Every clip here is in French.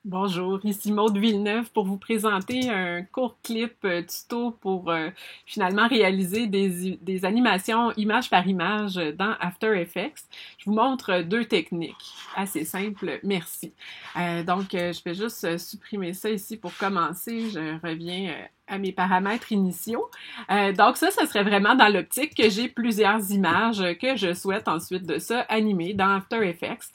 Bonjour, ici Maude Villeneuve pour vous présenter un court clip tuto pour finalement réaliser des animations image par image dans After Effects. Je vous montre deux techniques assez simples, merci. Je vais juste supprimer ça ici pour commencer. Je reviens à mes paramètres initiaux. Ça serait vraiment dans l'optique que j'ai plusieurs images que je souhaite ensuite de ça animer dans After Effects.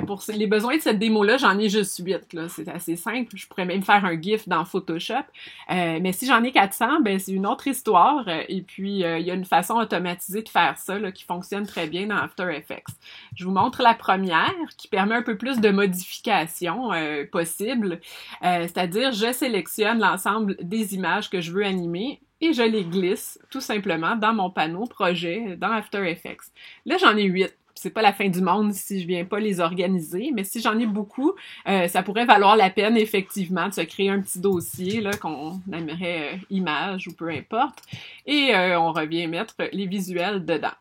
Pour les besoins de cette démo-là, j'en ai juste 8. Là. C'est assez simple. Je pourrais même faire un GIF dans Photoshop. Mais si j'en ai 400, ben c'est une autre histoire. Et puis, il y a une façon automatisée de faire ça là, qui fonctionne très bien dans After Effects. Je vous montre la première qui permet un peu plus de modifications possibles. C'est-à-dire, je sélectionne l'ensemble des images que je veux animer et je les glisse tout simplement dans mon panneau projet dans After Effects. Là, j'en ai 8. C'est pas la fin du monde si je viens pas les organiser, mais si j'en ai beaucoup, ça pourrait valoir la peine effectivement de se créer un petit dossier là qu'on aimerait image ou peu importe, et on revient mettre les visuels dedans.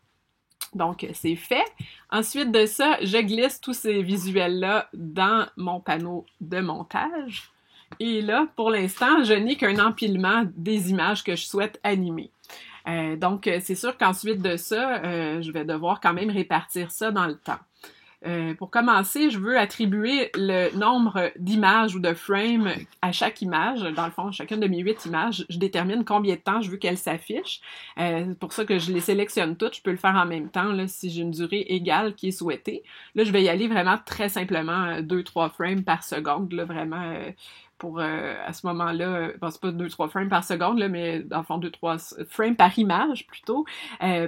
Donc, c'est fait. Ensuite de ça, je glisse tous ces visuels-là dans mon panneau de montage. Et là, pour l'instant, je n'ai qu'un empilement des images que je souhaite animer. C'est sûr qu'ensuite de ça, je vais devoir quand même répartir ça dans le temps. Pour commencer, je veux attribuer le nombre d'images ou de frames à chaque image. Dans le fond, chacune de mes 8 images, je détermine combien de temps je veux qu'elles s'affichent. C'est pour ça que je les sélectionne toutes. Je peux le faire en même temps là, si j'ai une durée égale qui est souhaitée. Là, je vais y aller vraiment très simplement 2-3 frames par seconde, là, vraiment pour à ce moment-là, bon, c'est pas 2-3 frames par seconde, là, mais dans le fond 2-3 frames par image plutôt,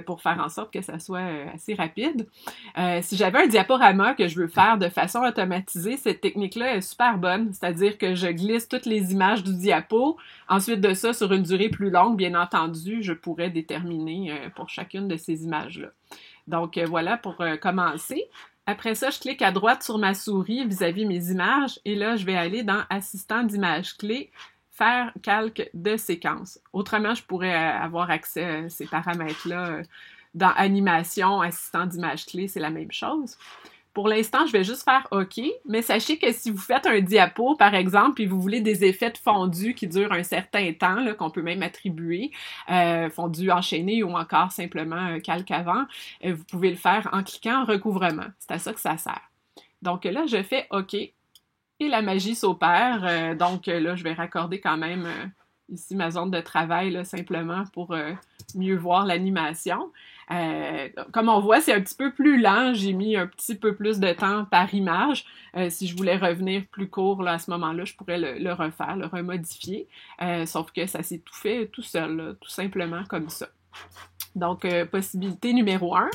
pour faire en sorte que ça soit assez rapide. Si j'avais un diaporama que je veux faire de façon automatisée, cette technique-là est super bonne, c'est-à-dire que je glisse toutes les images du diapo. Ensuite de ça, sur une durée plus longue, bien entendu, je pourrais déterminer pour chacune de ces images-là. Voilà pour commencer. Après ça, je clique à droite sur ma souris vis-à-vis mes images et là, je vais aller dans Assistant d'image clé, faire calque de séquence. Autrement, je pourrais avoir accès à ces paramètres-là dans Animation, Assistant d'image clé, c'est la même chose. Pour l'instant, je vais juste faire OK, mais sachez que si vous faites un diapo, par exemple, et vous voulez des effets de fondu qui durent un certain temps, là, qu'on peut même attribuer, fondu enchaîné ou encore simplement calque avant, vous pouvez le faire en cliquant en recouvrement. C'est à ça que ça sert. Donc là, je fais OK et la magie s'opère. Là, je vais raccorder quand même ici ma zone de travail là, simplement pour mieux voir l'animation. Comme on voit, c'est un petit peu plus lent. J'ai mis un petit peu plus de temps par image. Si je voulais revenir plus court là, à ce moment-là, je pourrais le refaire, le remodifier. Sauf que ça s'est tout fait tout seul, là, tout simplement comme ça. Possibilité numéro 1.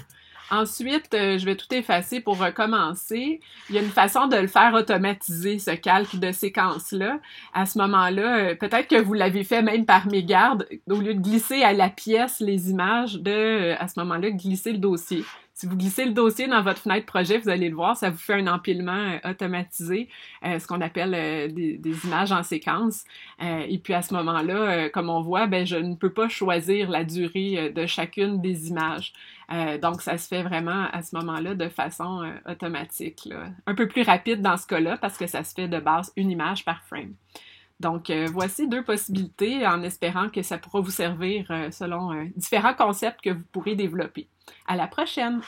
Ensuite, je vais tout effacer pour recommencer. Il y a une façon de le faire automatiser, ce calque de séquence-là. À ce moment-là, peut-être que vous l'avez fait même par mégarde, au lieu de glisser à la pièce les images, à ce moment-là, glisser le dossier. Si vous glissez le dossier dans votre fenêtre projet, vous allez le voir, ça vous fait un empilement automatisé, ce qu'on appelle des images en séquence. Et puis à ce moment-là, comme on voit, ben je ne peux pas choisir la durée de chacune des images. Donc ça se fait vraiment à ce moment-là de façon automatique, là. Un peu plus rapide dans ce cas-là parce que ça se fait de base une image par frame. Voici deux possibilités en espérant que ça pourra vous servir selon différents concepts que vous pourrez développer. À la prochaine!